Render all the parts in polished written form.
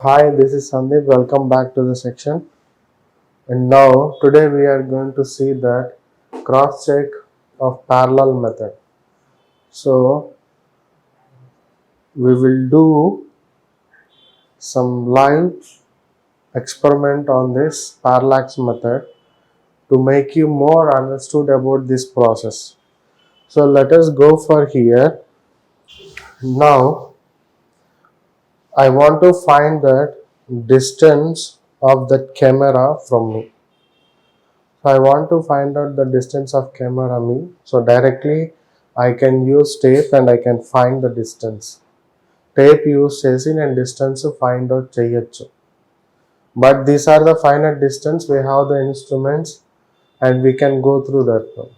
Hi, this is Sandeep. Welcome back to the section. And now, today we are going to see that cross check of parallel method. So, we will do some live experiment on this parallax method to make you more understood about this process. So, let us go for here. Now, I want to find that distance of the camera from me. So I want to find out the distance of camera me. So directly I can use tape and I can find the distance. Tape use చేసి నేను distance find out చేయొచ్చు. But these are the finite distance. We have the instruments and we can go through that one.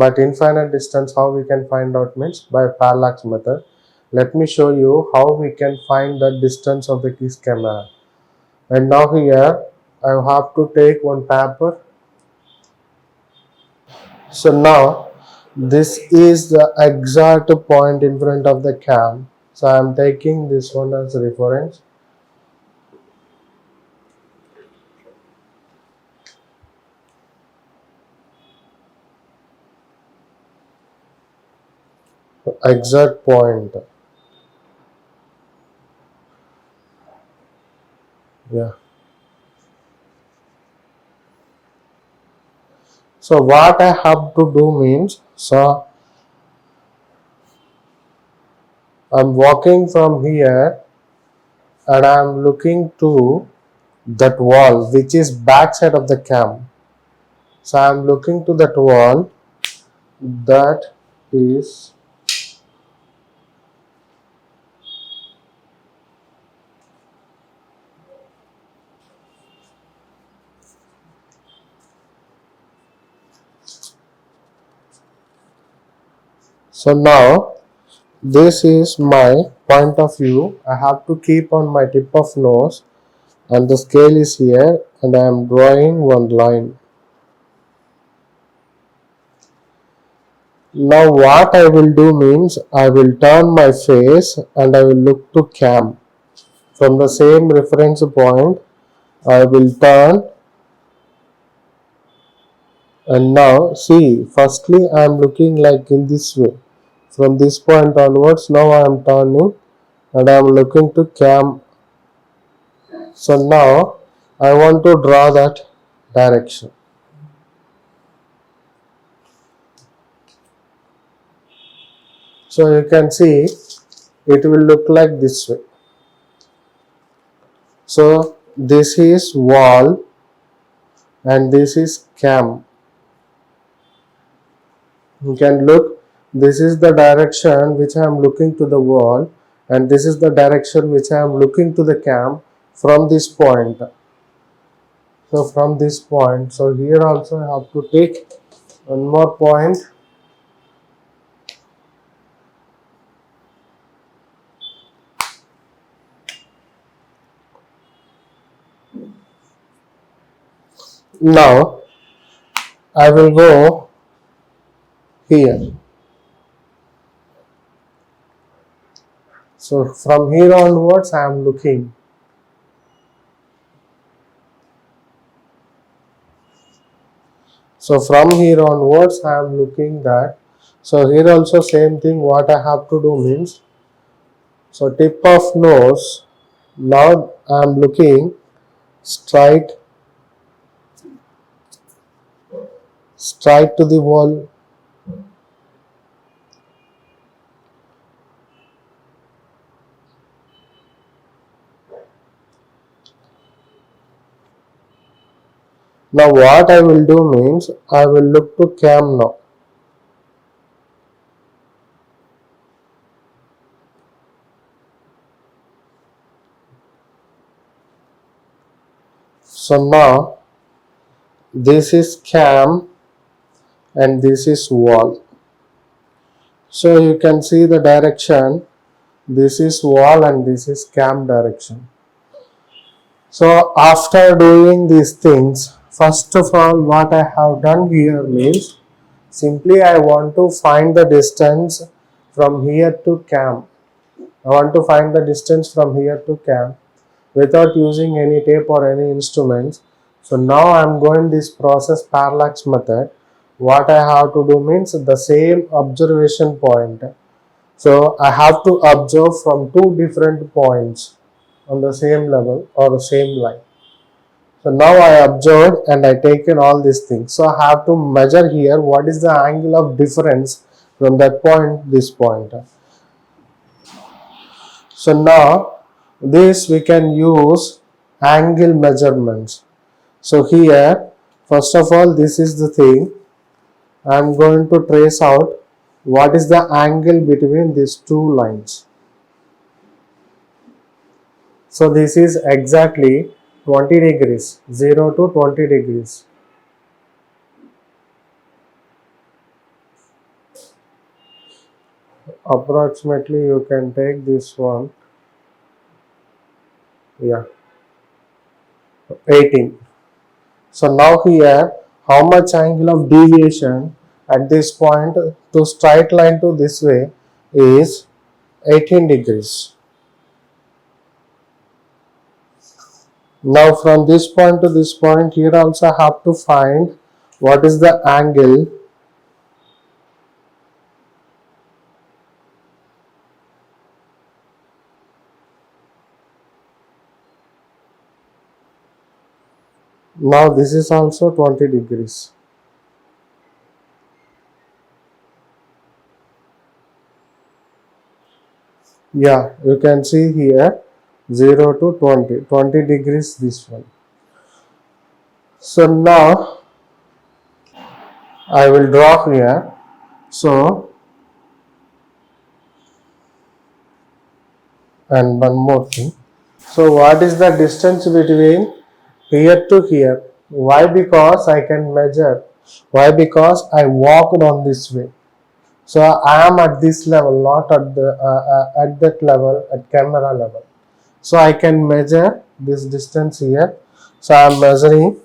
But infinite distance, how we can find out means by parallax method. Let me show you how we can find the distance of the kiss camera. And now here I have to take one paper. So now this is the exact point in front of the cam. So I am taking this one as a reference. Exact point. Yeah. So what I have to do means, so I'm walking from here and I'm looking to that wall which is back side of the cam. So I'm looking to that wall that is. So now this is my point of view. I have to keep on my tip of nose and the scale is here and I am drawing one line. Now what I will do means I will turn my face and I will look to cam. From the same reference point I will turn and now see, firstly I am looking like in this way. From this point onwards now I am turning and I am looking to cam. So now I want to draw that direction. So you can see it will look like this way. So this is wall and this is cam. You can look, this is the direction which I am looking to the wall and this is the direction which I am looking to the cam from this point. So from this point, so here also I have to take one more point. Now I will go here. So from here onwards I am looking. So from here onwards I am looking that. So here also same thing, what I have to do means, so tip of nose, now I am looking straight to the wall. Now what I will do means I will look to cam now. So now this is cam and this is wall. So you can see the direction, this is wall and this is cam direction. So after doing these things, first of all what I have done here means, simply I want to find the distance from here to cam. I want to find the distance from here to cam. without using any tape or any instruments. So now I am going this process parallax method. What I have to do means the same observation point. So I have to observe from two different points on the same level or the same line. So now I observed and I taken all these things. So I have to measure here what is the angle of difference from that point this point. So now this we can use angle measurements. So here first of all this is the thing. I am going to trace out what is the angle between these two lines. So this is exactly 20 degrees, 0 to 20 degrees. Approximately you can take this one, yeah, 18. So now here how much angle of deviation at this point to straight line to this way is 18 degrees. Now from this point to this point here also I have to find what is the angle. Now this is also 20 degrees. Yeah, you can see here 0 to 20, 20 degrees this one. So now I will draw here. So, and one more thing. So what is the distance between here to here? Why? Because I can measure. Why? Because I walked on this way. So I am at this level, not at the at that level, at camera level. So I can measure this distance here. So I am measuring.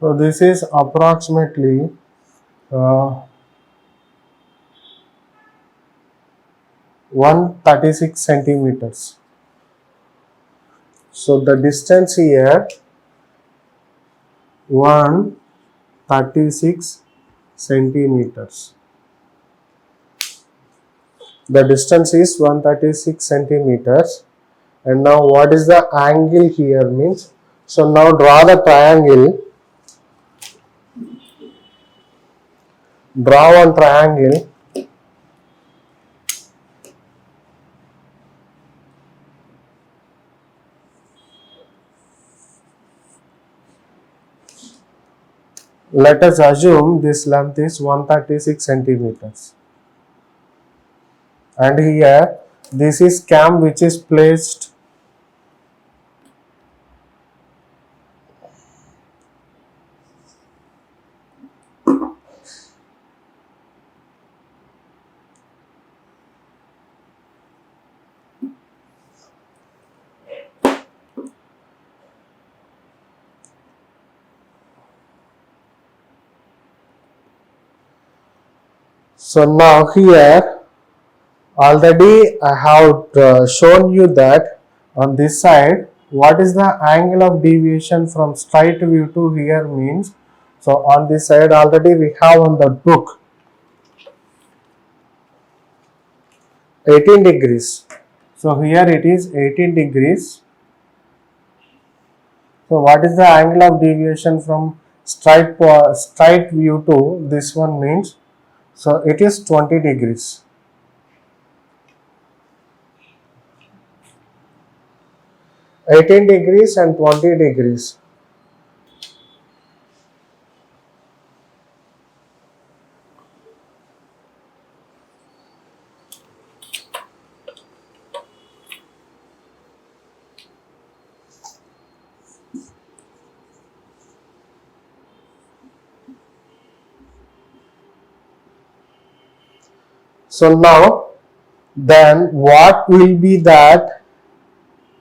So this is approximately 136 centimeters. So the distance here 136 centimeters. The distance is 136 centimeters. And now what is the angle here means? So now draw the triangle. Draw one triangle. Let us assume this length is 136 centimeters. And here this is cam which is placed so now here already I have shown you that on this side what is the angle of deviation from straight view to here means. So on this side already we have on the book 18 degrees. So here it is 18 degrees. So what is the angle of deviation from straight view to this one means? So it is 20 degrees. 18 degrees and 20 degrees. So now then what will be that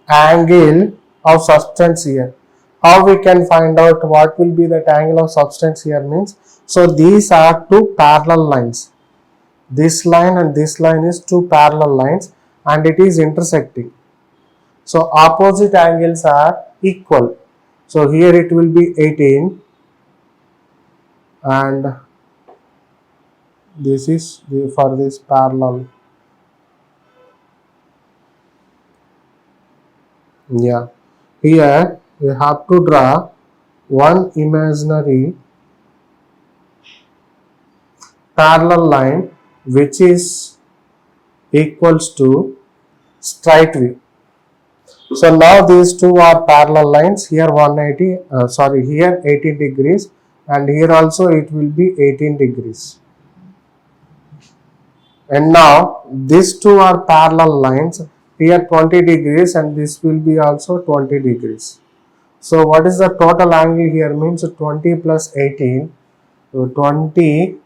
angle of substance here? How we can find out what will be that angle of substance here means? So these are two parallel lines. This line and this line is two parallel lines and it is intersecting. So opposite angles are equal. So here it will be 18 and this is for this parallel. Yeah. Here we have to draw one imaginary parallel line which is equals to straight view. So now these two are parallel lines. Here 180, here 18 degrees and here also it will be 18 degrees. And now these two are parallel lines. Here 20 degrees and this will be also 20 degrees. So what is the total angle here means 20 plus 18. So 20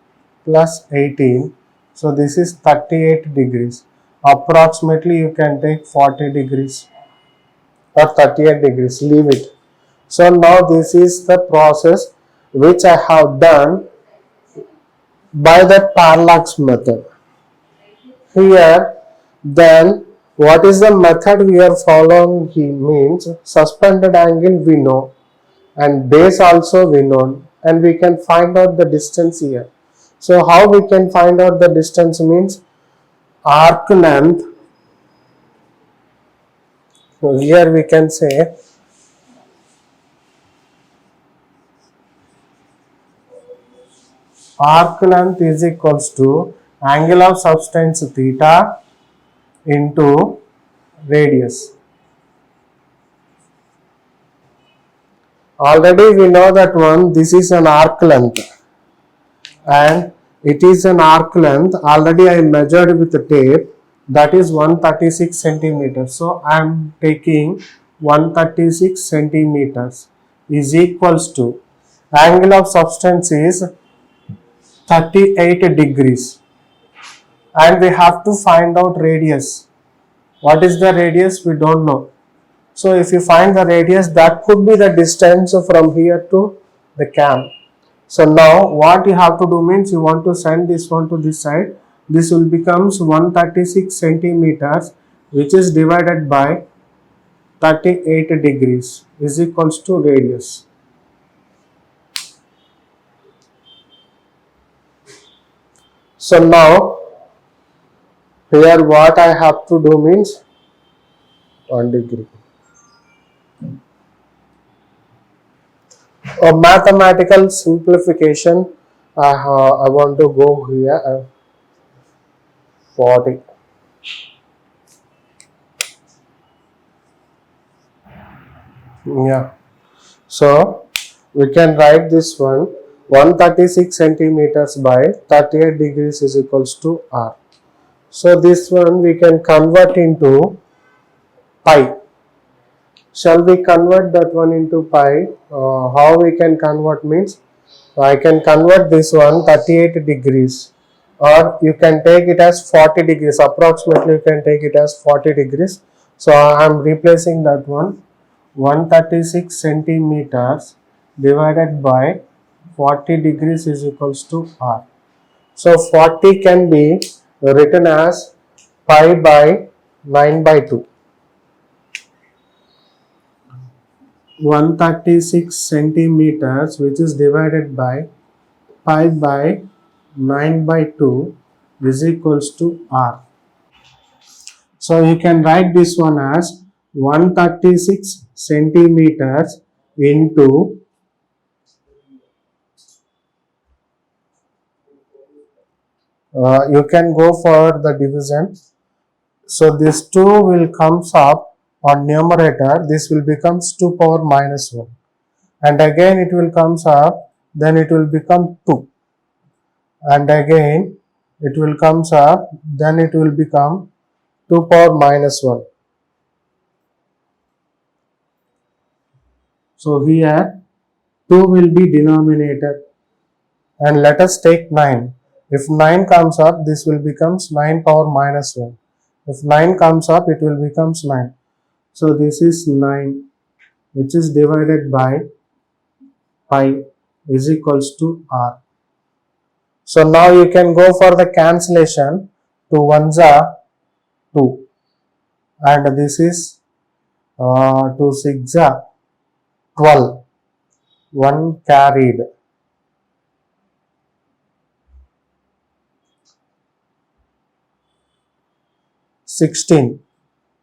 plus 18. So this is 38 degrees. Approximately you can take 40 degrees or 38 degrees. Leave it. So now this is the process which I have done by the parallax method. Here then what is the method we are following? He means suspended angle we know and base also we know and we can find out the distance here. So how we can find out the distance means arc length. So here we can say arc length is equals to angle of substance theta into radius. Already we know that one, this is an arc length and it is an arc length. Already I measured with the tape, that is 136 centimeters. So I am taking 136 centimeters is equals to angle of substance is 38 degrees and we have to find out radius. What is the radius? We don't know. So if you find the radius, that could be the distance from here to the cam. So now what you have to do means you want to send this one to this side. This will becomes 136 centimeters which is divided by 38 degrees is equals to radius. So now here what I have to do means 1 degree. A mathematical simplification. I want to go here 40. Yeah. So we can write this one 136 centimeters by 38 degrees is equals to R. So this one we can convert into pi. Shall we convert that one into pi? How we can convert means I can convert this one 38 degrees or you can take it as 40 degrees. Approximately you can take it as 40 degrees. So I am replacing that one 136 centimeters divided by 40 degrees is equals to R. So 40 can be written as pi by 9 by 2. 136 centimeters which is divided by pi by 9 by 2 is equals to R. So you can write this one as 136 centimeters into you can go for the division. So this 2 will comes up on numerator, this will becomes 2 power minus 1 and again it will comes up, then it will become 2 and again it will comes up, then it will become 2 power minus 1. So here 2 will be denominator and let us take 9. If 9 comes up, this will becomes 9 power minus 1. If 9 comes up, it will becomes 9. So this is 9 which is divided by pi is equals to r. So now you can go for the cancellation. 2 ones are 2 and this is 2 6 are 12. 1 carried. 16.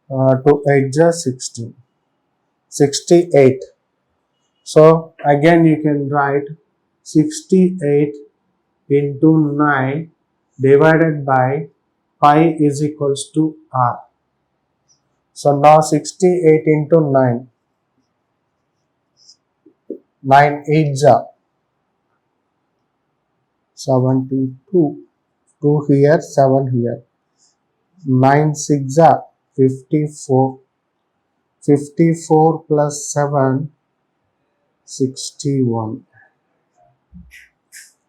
2 8 are 16. 68. So again you can write 68 into 9 divided by pi is equals to r. So now 68 into 9. 9 8 are 72. 2 here, 7 here. 9 6 are 54. 54 plus 7, 61.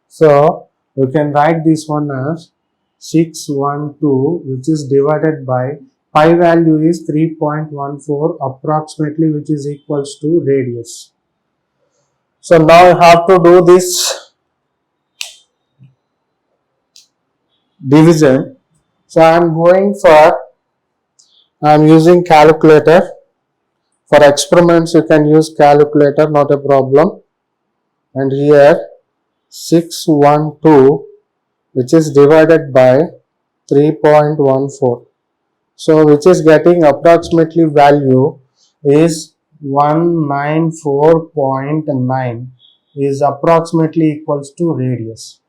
So you can write this one as 612, which is divided by pi value is 3.14 approximately, which is equals to radius. So now you have to do this division. So I am using calculator. For experiments you can use calculator, not a problem. And here 612, which is divided by 3.14. So which is getting approximately value is 194.9 is approximately equals to radius.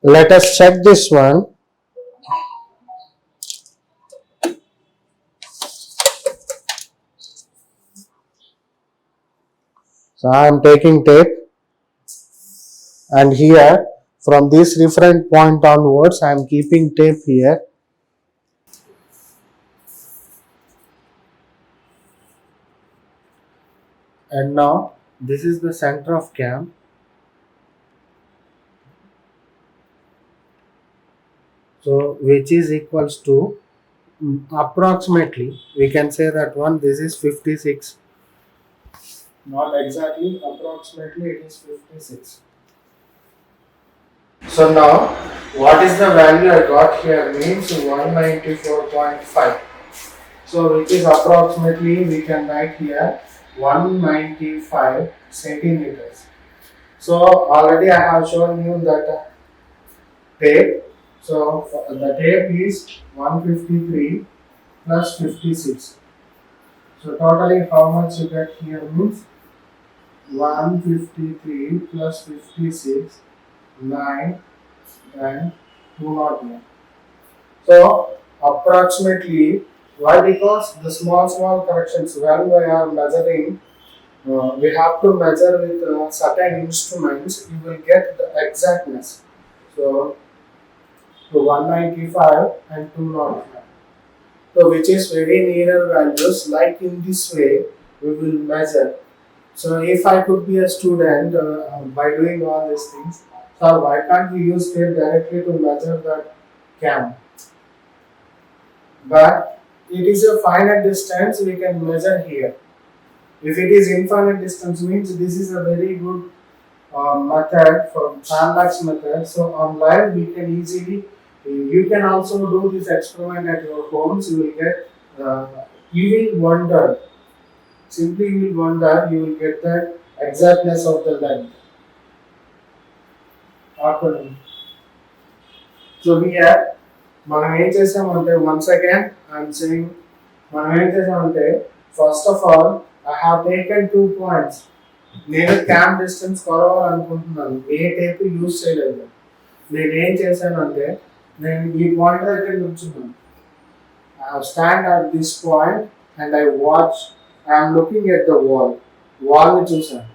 Let us check this one. So I am taking tape and here from this reference point onwards I am keeping tape here. And now this is the center of cam. So which is equals to approximately we can say that one, this is 56, not exactly, approximately it is 56. So now what is the value I got here means 194.5. So which is approximately we can write here 195 centimeters. So already I have shown you that tape. So the tape is 153 plus 56. So totally how much you get here means 153 plus 56, 9 and 201. So approximately, why? Because the small corrections when we are measuring, we have to measure with certain instruments, you will get the exactness. So to 195 and 205. So which is very nearer values, like in this way we will measure. So if I could be a student by doing all these things, so why can't we use tape directly to measure the cam? But it is a finite distance we can measure here. If it is infinite distance means this is a very good method for parallax method. So on live we can easily, you can also do this experiment at your homes. You will get, you will wonder, simply you will wonder, you will get the exactness of the length. So here మనం ఏం చేసామంటే once again I am saying మనం ఏం చేసామంటే first of all I have taken 2 points. నేను cam distance కొలవాలనుకుంటున్నాను, ఏ tape use చేయలేదు. నేను ఏం చేశానంటే నేను ఈ పాయింట్ దగ్గర నుంచున్నాను. I have stand at this point and I watch. I am looking at the wall ని చూసాను.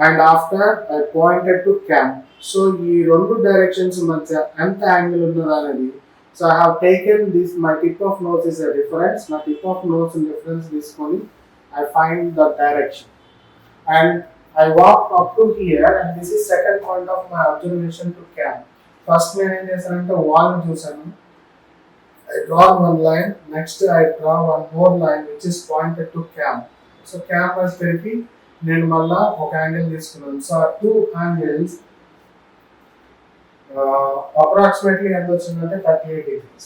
And after I pointed to cam. So ఈ రెండు డైరెక్షన్స్ మధ్య ఎంత యాంగిల్ ఉన్నదా అనేది. So I have taken this, my tip of nose is a reference. నా tip of nose reference తీసుకొని I find the direction. And I walk up to here and this is second point of my observation to cam. First నేను ఏం చేశానంటే wall ని చూసాను. I draw one line, next I draw one more line which is pointed to cam. So cam was తిరిగి నేను మళ్ళా ఒక angle తీసుకున్నాను. సో ఆ టూ యాంగిల్స్ అప్రాక్సిమేట్లీ ఎంత వచ్చిందంటే 38 degrees.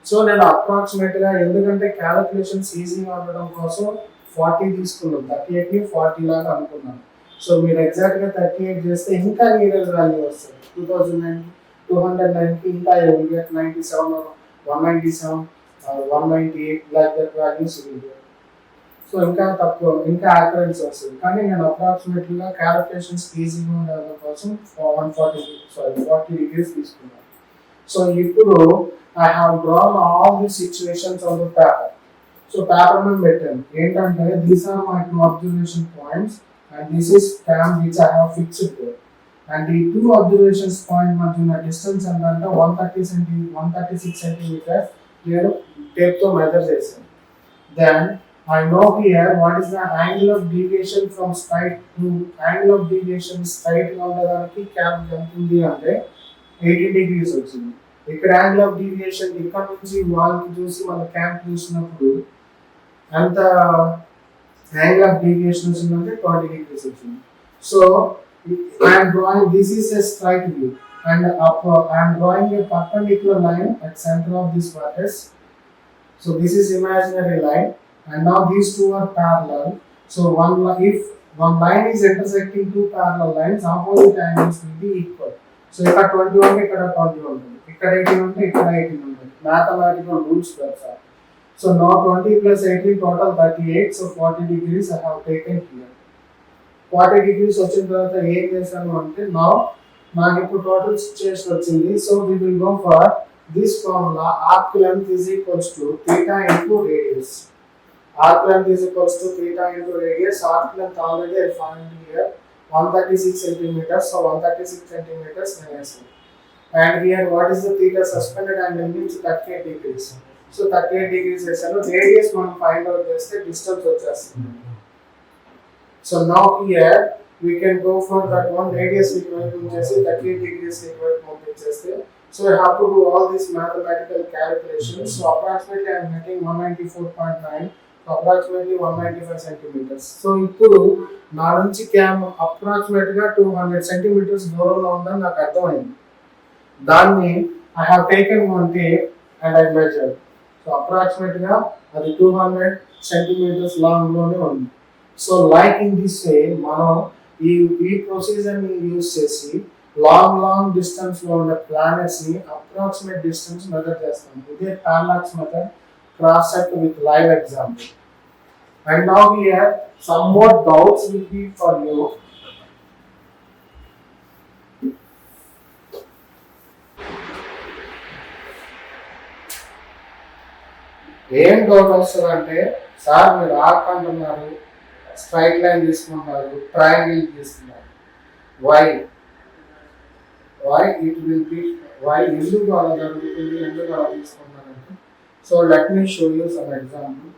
సో నేను అప్రాక్సిమేట్గా ఎందుకంటే క్యాలిక్యులేషన్స్ ఈజీగా ఉండడం కోసం 40 తీసుకున్నాను, 38ని 40 లాగా అనుకున్నాను. సో మీరు ఎగ్జాక్ట్గా 38 చేస్తే ఇంకా నియర్ వాల్యూ వస్తుంది. 2009 209కి ఇంకా will get 97 or 197 or 198 like that values will get. So ఇంకా తక్కువ ఇంకా యాక్యురెన్సీ వస్తుంది. కానీ నేను అప్రాక్సిమేట్లీగా క్యాలిక్యులేషన్స్ ఈజీగా ఉండడం కోసం 40 degrees తీసుకున్నాను. సో ఇప్పుడు I have drawn all the situations on the paper. So paper మీద పెట్టాను ఏంటంటే these are my two observation points and this is cam which I have fixed there. And ఈ టూ అబ్జర్వేషన్స్ పాయింట్ మధ్య ఉన్న distance ఎంతంటే 136 centimetres నేను టేప్తో measure చేశాను. Then I know here what is the angle of deviation from straight to angle of deviation straight గా ఉండడానికి cam ఎంత ఉంది అంటే 80 degrees వచ్చింది. ఇక్కడ యాంగిల్ ఆఫ్ డీవియేషన్ ఇక్కడ నుంచి వాల్ కి చూసి మన క్యామ్ చూసినప్పుడు ఎంత యాంగిల్ ఆఫ్ డీవియేషన్ వచ్చిందంటే 20 degrees వచ్చింది. So I am drawing this is a straight view and I am drawing a perpendicular line at center of this vertex. So this is imaginary line and now these two are parallel. So if one line is intersecting two parallel lines, opposite angles will be equal. So ఇక్కడ 21 ఇక్కడ 20 ఉంటుంది, ఇక్కడ 18 ఉంటే ఇక్కడ 18 ఉంటుంది. Mathematical rules ప్రకారం. So now 20 plus 18 total 38. So 40 degrees I have taken here. 40 degrees వచ్చిన తర్వాత ఏం చేశాను అంటే now నాకు ఇప్పుడు టోటల్ సిచ్యువేషన్ వచ్చింది. So we will go for this formula. Arc length is equals to theta into radius. Arc length is equals to theta into radius. Arc length already I found here 136 centimeters. So 136 centimeters నేనేసాను. And here what is the theta suspended angle means 38 degrees. So 38 degrees వేసాను. Radius మనం find out చేస్తే distance వచ్చేస్తుంది. So now here we can go for that one. Radius equation చేసి 38 degrees equation పంపించేస్తే. So I have to do all these mathematical calculations. So approximately I am getting 194.9. So approximately 195 centimeters. So ఇప్పుడు నా నుంచి cam approximate గా 200 centimeters దూరంలో ఉందని నాకు అర్థమైంది. దాన్ని I have taken one tape and I measured. So approximate గా అది 200 centimeters లాంగ్ లోనే ఉంది. So like in this way మనం ఈ ప్రొసీజర్ ని యూజ్ చేసి లాంగ్ డిస్టెన్స్ లో ఉన్న ప్లానెట్స్ ని అప్రాక్సిమేట్ డిస్టెన్స్ మెజర్ చేస్తాం. ఇదే parallax method cross set with live example. And now here some more doubts will be for you. ఏం డౌట్ వస్తుందంటే సార్ మీరు ఆర్క్ అంటున్నారు, స్ట్రైట్ లైన్ తీసుకుంటారు, ట్రయాంగిల్ తీసుకున్నారు, why it will be why ఎందుకు అలా జరుగుతుంది, ఎందుకు అలా తీసుకుంటారంటే so let me show you some example.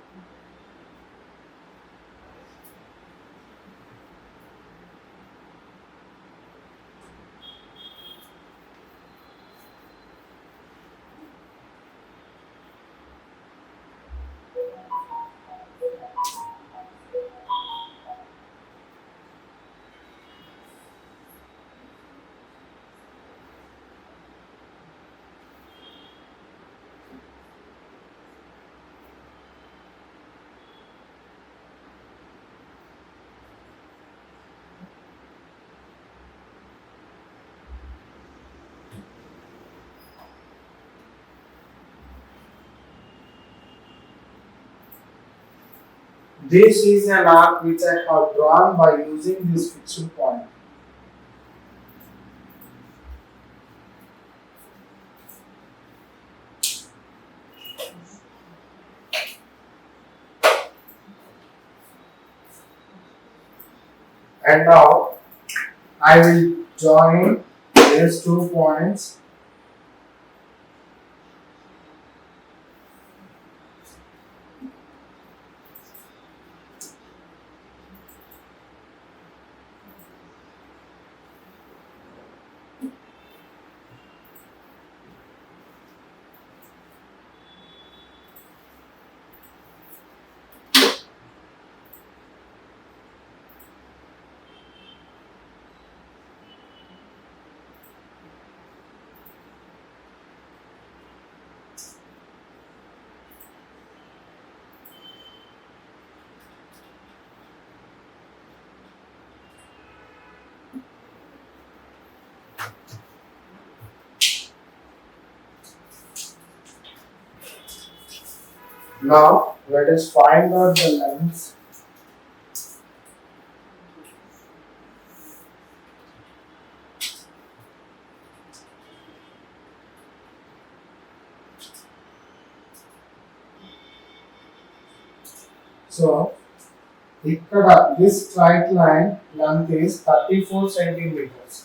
This is an arc which I have drawn by using this fixed point. And now I will join these 2 points. Now let us find out the length. So ఇక్కడ this straight line length is 34 centimeters.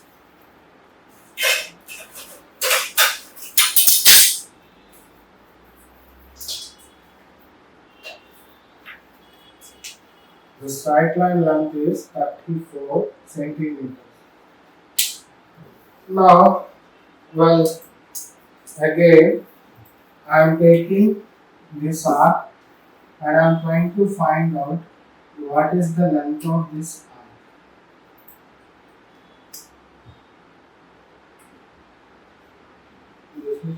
The straight line length is 34 centimeters. Now, well, again, I am taking this arc and I am trying to find out what is the length of this arc. This is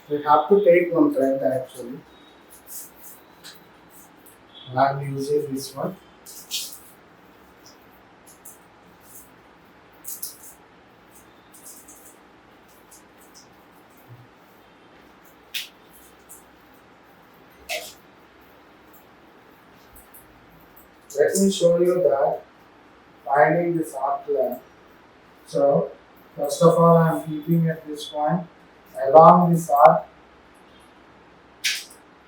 we have to take one thread actually. I am using this one. Let me show you that finding this arc length. So, first of all, I am keeping at this point. Along this arc,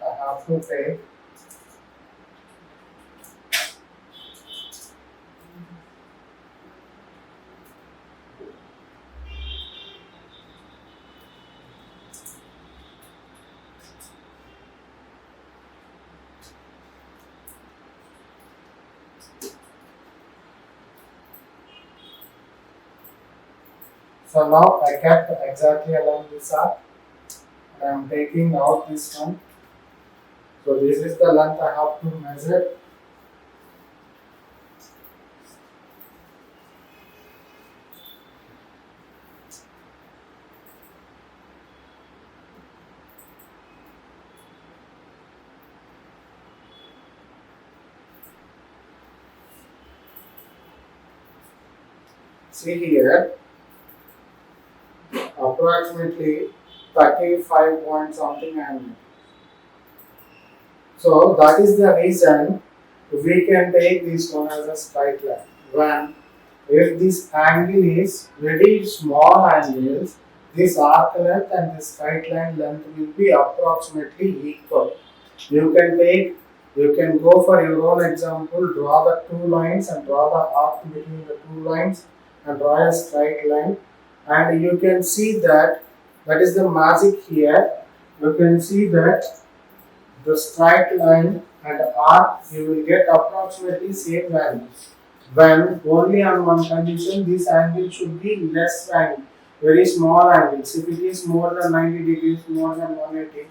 I have to take so now I kept exactly along this arc and I am taking out this one. So this is the length I have to measure. See here, approximately 35 point something angle. So that is the reason we can take this one as a straight line. When if this angle is very small angles, this arc length and this straight line length will be approximately equal. You can take, you can go for your own example, draw the two lines and draw the arc between the two lines and draw a straight line, and you can see that that is the magic here. You can see that the straight line and arc you will get approximately same values. When only on one condition, this angle should be less angle, very small angles. If it is more than 90 degrees, more than 180,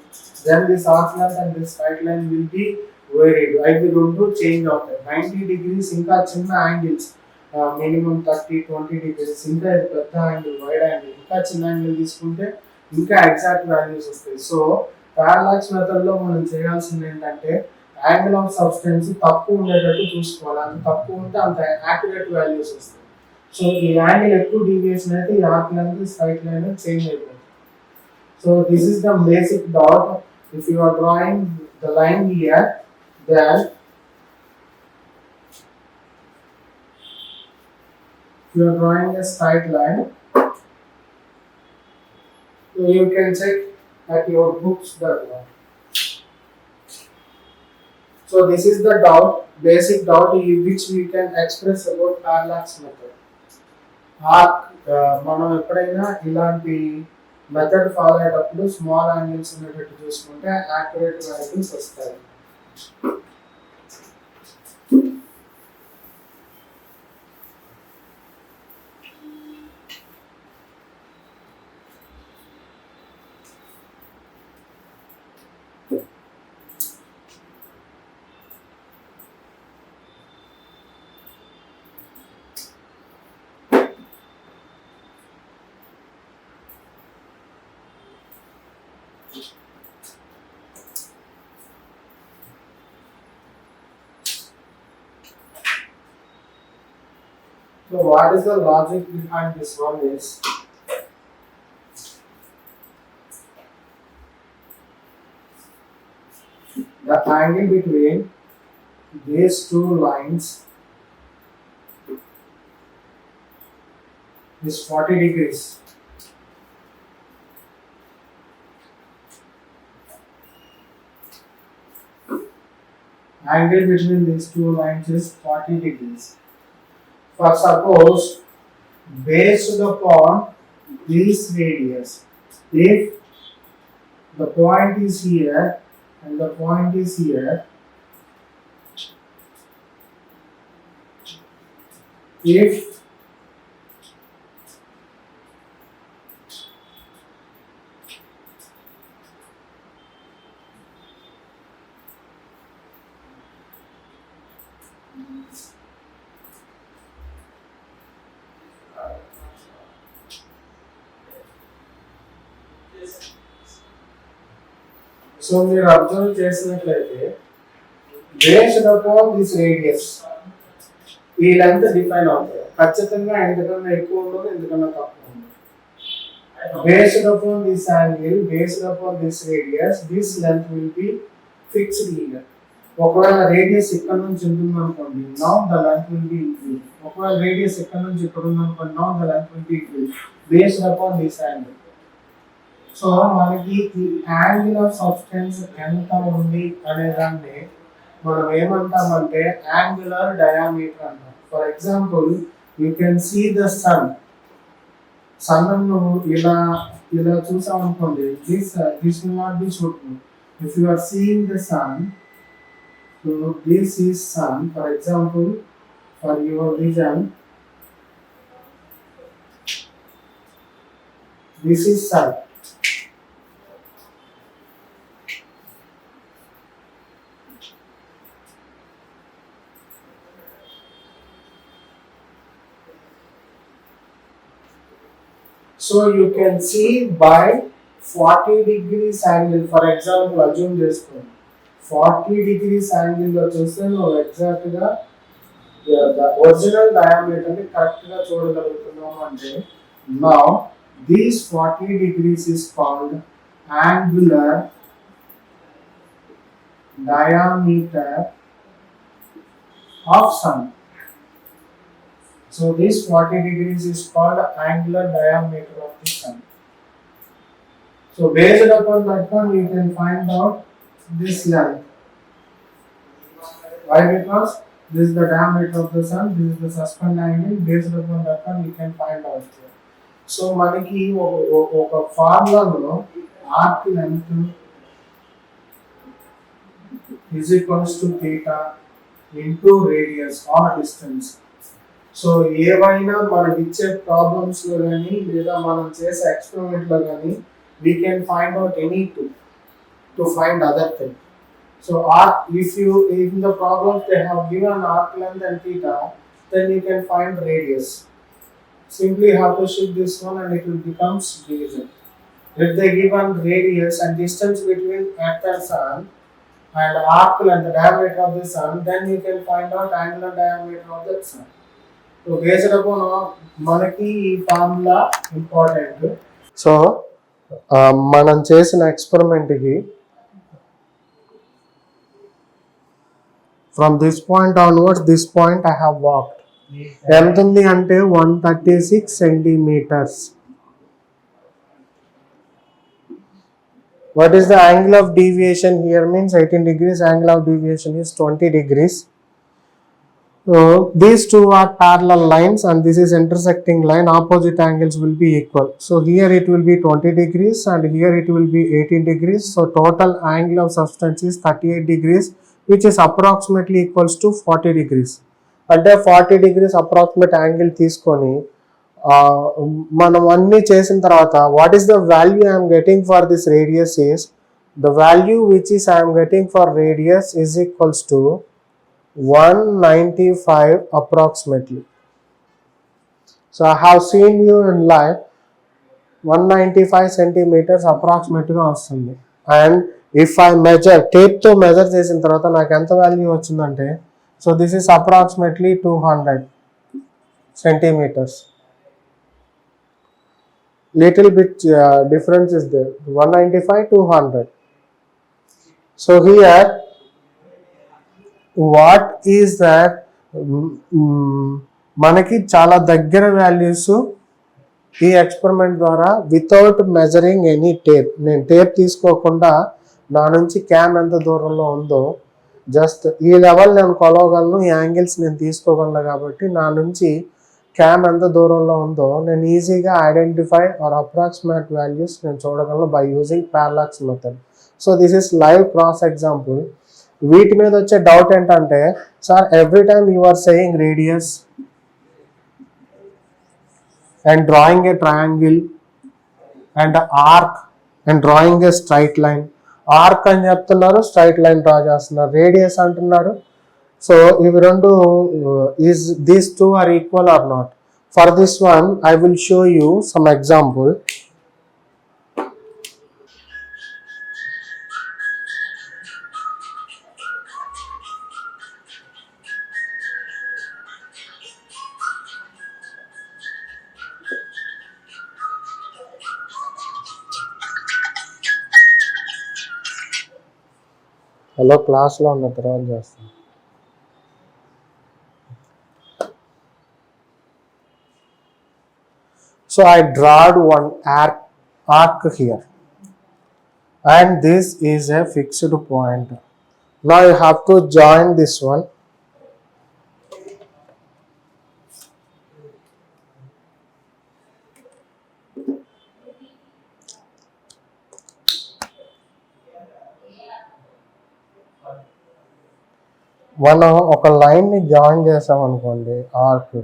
then this arc length and this straight line will be varied. అవి రెండు change అవుతాయి. 90 degrees ఇంకా చిన్న angles, minimum 30-20 degrees, ఇంకా ఇది పెద్ద angle, wide angle, ఇంకా చిన్న యాంగిల్ తీసుకుంటే ఇంకా ఎగ్జాక్ట్ వాల్యూస్ వస్తాయి. సో పారాలాక్స్ మెథడ్ లో మనం చేయాల్సింది ఏంటంటే యాంగిల్ ఆఫ్ సబ్స్టెన్స్ తక్కువ ఉండేటట్టు చూసుకోవాలి. అంత తక్కువ ఉంటే అంత యాక్యురేట్ వాల్యూస్ వస్తాయి. సో ఈ యాంగిల్ ఎక్కువ డీవియేషన్ అయితే ఈ arc length straight line change అయిపోతుంది. So this is the basic dot. If you are drawing the line here, then you are drawing a straight line, so you can check at your books that one. So this is the doubt, basic doubt which we can express about parallax method. మనం ఎప్పుడైనా ఇలాంటి method follow అయ్యేటప్పుడు small angles ఉండేటట్టు చూసుకుంటే accurate values వస్తాయి. So what is the logic behind this one is the angle between these two lines is 40 degrees. Angle between these two lines is 40 degrees. For suppose based upon this radius, if the point is here and the point is here, if so మీరు observe చేసినట్లయితే based upon this radius ఈ length define అవుతుంది. ఖచ్చితంగా ఎందుకన్నా ఎక్కువ ఉండదు, ఎందుకన్నా తక్కువ ఉండదు. Based upon this angle, based upon this radius, this length will be fixed here. ఒకవేళ రేడియస్ ఇక్కడ నుంచి ఉంటుంది అనుకోండి, now the length will be increase. ఒకవేళ రేడియస్ ఇక్కడ నుంచి ఇక్కడ ఉంది అనుకోండి, now the length will be increase based upon this angle. So మనకి ఈ యాంగిల్ ఆఫ్ సబ్స్టెన్స్ ఎంత ఉంది అనే దాన్ని మనం ఏమంటామంటే యాంగులర్ డయామీటర్ అంటాం. For example you can see the sun. Sun నువ్వు ఇలా ఇలా చూసాం అనుకోండి, this will not be shooting. If you are seeing the sun, so this is sun. For example for your vision, this is sun. So you can see by 40 degrees angle, for example, assume చేసుకోండి 40 degrees angle లో చూస్తే నువ్వు exact గా the original diameter ని correct గా చూడగలుగుతున్నాము అంటే, now these 40 degrees is called angular diameter of sun. So this 40 degrees is called angular diameter of the sun. So based upon that one, you can find out this length. Why? Because this is the diameter of the sun, this is the suspended angle. Based upon that one, you can find out here. So మనకి ఒక ఫార్ములాలో arc length is equals to theta into radius or distance. So ఏవైనా మనకి ఇచ్చే problems లో కానీ లేదా మనం చేసే ఎక్స్పెరిమెంట్ లో కానీ we can find out any to find other thing. So if in the problem they have given arc length and theta, then you can find radius. Simply have to shift this one and it will becomes division. If they given radius and distance between earth and sun and arc length, the diameter of the sun, then you can find out angular diameter of that sun. So based upon మనకి ఈ formula important. So మనం చేసిన ఎక్స్పెరిమెంట్కి from this point onwards this point I have walked. ఎంత ఉంది అంటే 136 centimeters. What is the angle of deviation here? Means 18 degrees. Angle of deviation is 20 degrees. So these two are parallel lines and this is intersecting line. Opposite angles will be equal. So here it will be 20 degrees and here it will be 18 degrees. So total angle of substance is 38 degrees, which is approximately equals to 40 degrees. అంటే 40 degrees approximate angle తీసుకొని మనం అన్ని చేసిన తర్వాత what is the value I am getting for this radius is the value which is I am getting for radius is equals to 195 approximately. So I have seen you in live 195 centimeters approximately గా వస్తుంది. And if I measure టేప్తో measure చేసిన తర్వాత నాకు ఎంత value వచ్చిందంటే, so this is approximately 200 centimeters. Little bit difference is there, 195 200. So here what is that, మనకి చాలా దగ్గర వాల్యూస్ ఈ ఎక్స్పెరిమెంట్ ద్వారా వితౌట్ మెజరింగ్ ఎనీ టేప్, నేను టేప్ తీసుకోకుండా నా నుంచి క్యామ్ ఎంత దూరంలో ఉందో జస్ట్ ఈ లెవెల్ నేను కొలవగలను, ఈ యాంగిల్స్ నేను తీసుకోగలను. కాబట్టి నా నుంచి క్యామ్ ఎంత దూరంలో ఉందో నేను ఈజీగా ఐడెంటిఫై ఆర్ అప్రాక్సిమేట్ వాల్యూస్ నేను చూడగలను by using parallax method. So this is live cross example. వీటి మీద వచ్చే డౌట్ ఏంటంటే, sir every time you are saying radius and drawing a triangle and arc and drawing a straight line. Arc అని చెప్తున్నారు, straight line draw చేస్తున్నారు, radius అంటున్నారు. So ఇవి రెండు is these two are equal or not? For this one I will show you some example. Hello, క్లాస్లో ఉన్న తర్వాత చేస్తాను. So I drawed one arc here and this is a fixed point. Now you have to join this one. మనం ఒక లైన్ని join చేసాం అనుకోండి, arc,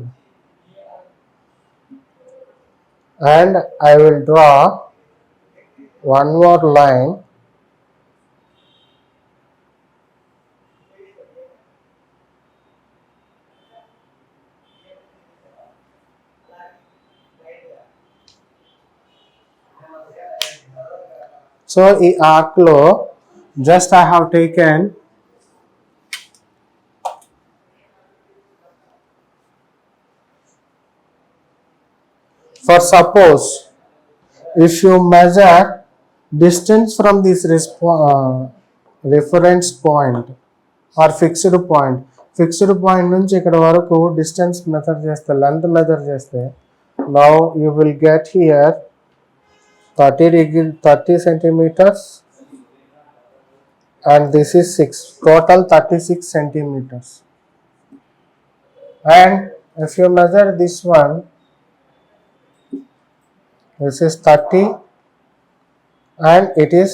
and I will draw one more line so ఈ arc లో just I have taken for suppose if you measure distance from this reference point or fixed point నుంచి ఇక్కడ వరకు distance మెజర్ చేస్తే, length మెజర్ చేస్తే, now you will get here 30 centimeters and this is 6, total 36 centimeters. And if you measure this one, this is 30 and it is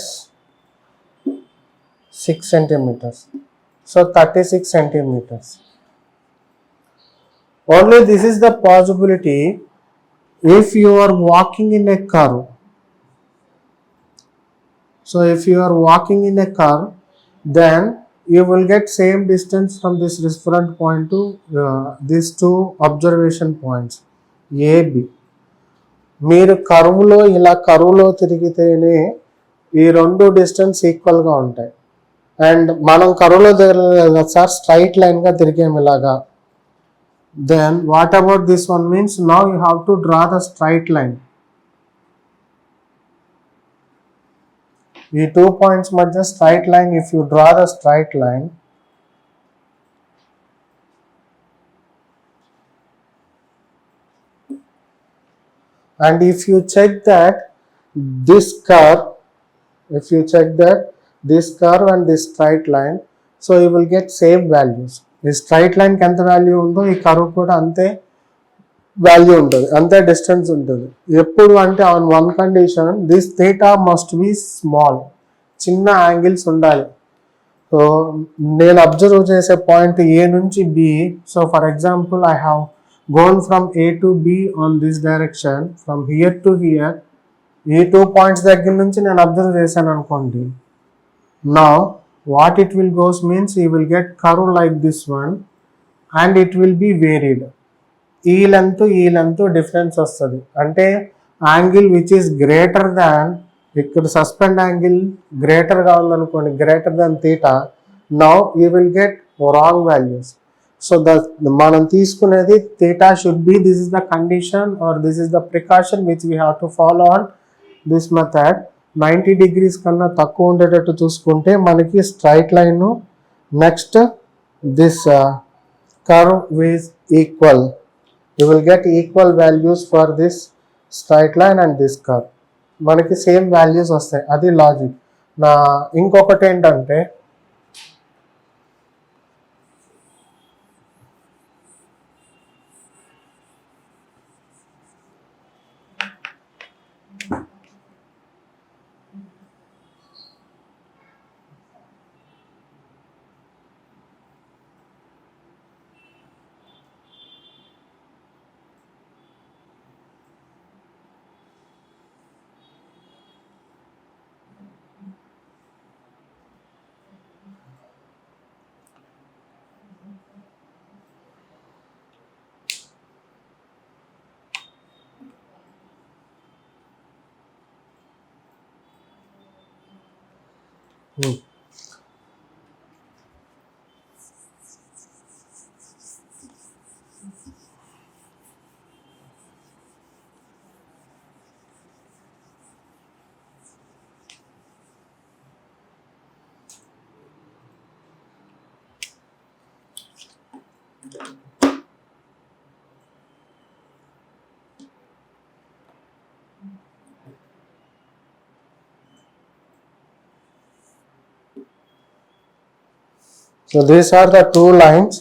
6 centimeters. So 36 centimeters. Only this is the possibility if you are walking in a curve. So if you are walking in a curve, then you will get same distance from this reference point to these two observation points A, B. మీరు కరువులో ఇలా కరువులో తిరిగితేనే ఈ రెండు distance ఈక్వల్గా ఉంటాయి. And మనం కరువులో తిరగలేదు సార్, స్ట్రైట్ లైన్గా తిరిగేమి ఇలాగా. Then what about this one means now you have to draw the straight line. ఈ 2 points మధ్య straight line, if you draw the straight line, and if you check that this curve and this straight line, so you will get same values. ఈ straight లైన్కి ఎంత value ఉందో ఈ curve కూడా అంతే value ఉంటుంది, అంతే డిస్టెన్స్ ఉంటుంది. ఎప్పుడు అంటే on one condition, this theta must be small, చిన్న యాంగిల్స్ ఉండాలి. సో నేను అబ్జర్వ్ చేసే పాయింట్ ఏ నుంచి B. So for example I have gone from A to B on this direction, from here to here, ఈ 2 points దగ్గర నుంచి నేను observe చేశాను అనుకోండి. Now what it will goes means you will get curve like this one and it will be varied. ఈ length difference వస్తుంది, అంటే angle which is greater than ఇక్కడ సస్పెండ్ యాంగిల్ గ్రేటర్గా ఉందనుకోండి, greater than theta, now you will get wrong values. So మనం తీసుకునేది theta should be, this is the condition or this is the precaution which we have to follow on this method. 90 degrees కన్నా తక్కువ ఉండేటట్టు చూసుకుంటే మనకి straight line, next this curve is equal. You will get equal values for this straight line and this curve. మనకి same values వస్తాయి, అది logic. ఇంకొకటి ఏంటంటే so these are the two lines.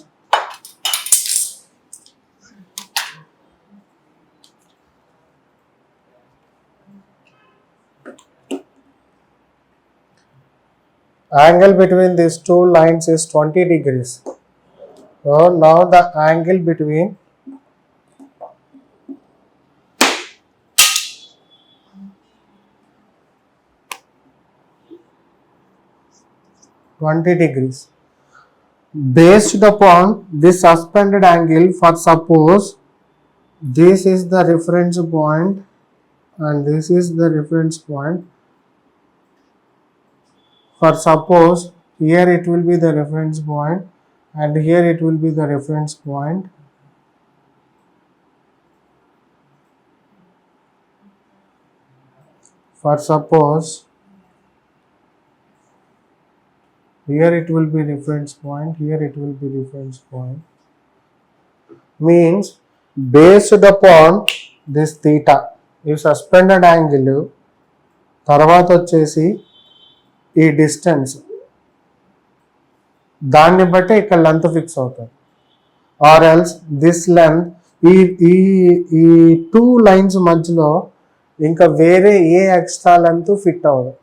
Angle between these two lines is 20 degrees. So now the angle between (20°) based upon this suspended angle. For suppose this is the reference point and this is the reference point. For suppose here it will be the reference point and here it will be the reference point. For suppose here it will be reference point, here it will be reference point. Means based upon this theta, ఈ suspended angle తర్వాత వచ్చేసి ఈ distance, దాన్ని బట్టి ఇక్కడ length fix అవుతుంది. Or else this length, ఈ ఈ ఈ టూ లైన్స్ మధ్యలో ఇంకా వేరే ఏ ఎక్స్ట్రా లెంత్ ఫిట్ అవ్వదు.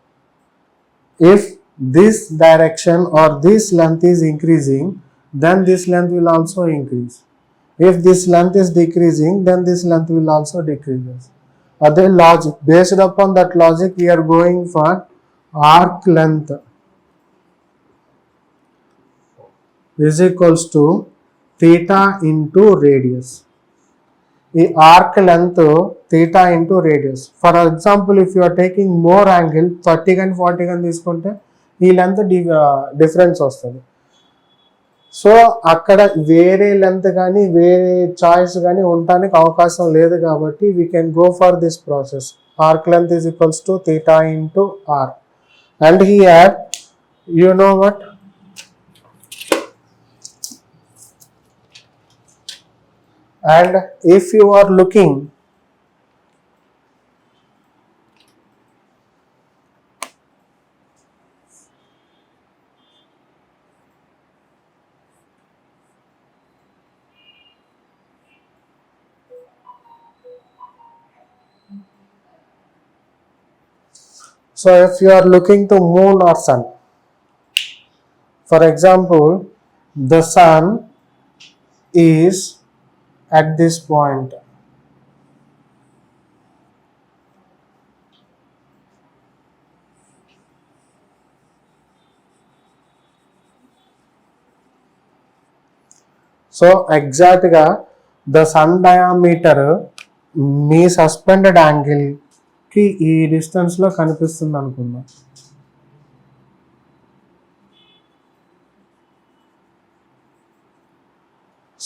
If this direction or this length is increasing, then this length will also increase. If this length is decreasing, then this length will also decrease. Other logic, based upon that logic we are going for arc length is equals to theta into radius. The arc length theta into radius. For example, if you are taking more angle 30 and 40 and తీసుకుంటే ఈ length difference వస్తుంది. So అక్కడ వేరే length కానీ వేరే choice కానీ ఉండటానికి అవకాశం లేదు కాబట్టి we can go for this process. Arc length is equals to theta into R. And here you know what, and if you are looking so if you are looking to moon or sun, for example the sun is at this point, so ఎగ్జాక్ట్గా the sun diameter మీ suspended angle కి ఈ డిస్టెన్స్లో కనిపిస్తుంది అనుకుందాం.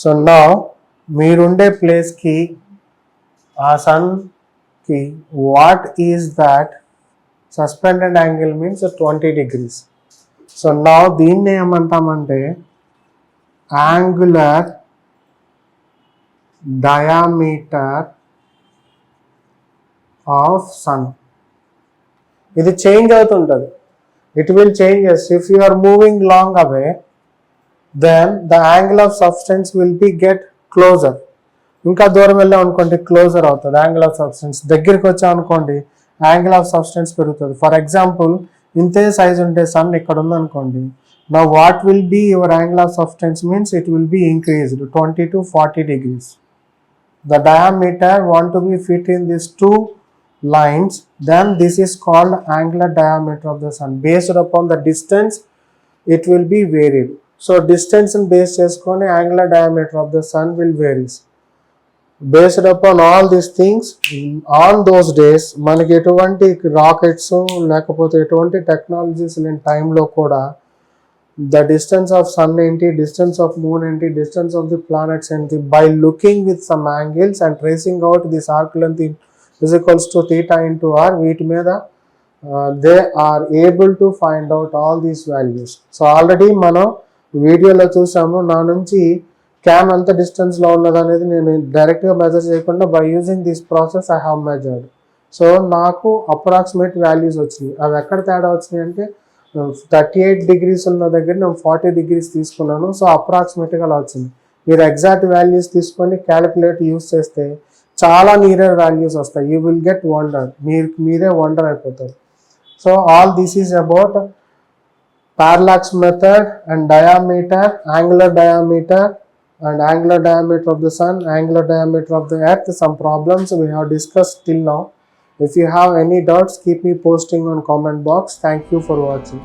So నా మీరుండే ప్లేస్కి ఆ సన్కి what is that suspended angle means 20 degrees. So నా దీన్ని ఏమంటామంటే యాంగులర్ డయామీటర్ ఆఫ్ సన్. ఇది చేంజ్ అవుతుంటుంది. It will changes if you are moving long away, then the angle of substance will be get closer. ఇంకా దూరం వెళ్ళాం అనుకోండి closure అవుతుంది యాంగిల్ ఆఫ్ సబ్స్టెన్స్. దగ్గరికి వచ్చాం అనుకోండి యాంగిల్ ఆఫ్ సబ్స్టెన్స్ పెరుగుతుంది. ఫర్ ఎగ్జాంపుల్ ఇంతే సైజ్ ఉంటే సన్ ఇక్కడ ఉందనుకోండి, నా what will be your angle of subtense means it will be increased 20 to 40 degrees. The diameter want to be fit in these two lines, then this is called angular diameter of the sun. Based upon the distance it will be varied. So distance and base చేసుకొని angular diameter of the sun will varies. Based upon all these things, on those days మనకి ఎటువంటి rockets లేకపోతే ఎటువంటి technologies లేని టైంలో కూడా the distance of sun ఏంటి, distance of moon ఏంటి, distance of the planets ఏంటి, by looking with some angles and tracing out this arc length is equals to theta into r, వీటి మీద they are able to find out all these values. So already మనం వీడియోలో చూసాము. నా నుంచి cam ఎంత డిస్టెన్స్లో ఉన్నది అనేది నేను డైరెక్ట్గా మెజర్ చేయకుండా by using this process I have measured. So నాకు అప్రాక్సిమేట్ వాల్యూస్ వచ్చినాయి. అవి ఎక్కడ తేడా వచ్చినాయి అంటే 38 degrees ఉన్న దగ్గర నేను 40 degrees తీసుకున్నాను. సో అప్రాక్సిమేట్గా అలా వచ్చింది. మీరు ఎగ్జాక్ట్ వాల్యూస్ తీసుకొని క్యాలిక్యులేట్ యూస్ చేస్తే చాలా నియరర్ వాల్యూస్ వస్తాయి. యూ విల్ గెట్ వండర్, మీరే వండర్ అయిపోతారు. So all this is about parallax method and diameter, angular diameter and angular diameter of the sun, angular diameter of the earth. Some problems we have discussed till now. If you have any doubts, keep me posting on comment box. Thank you for watching.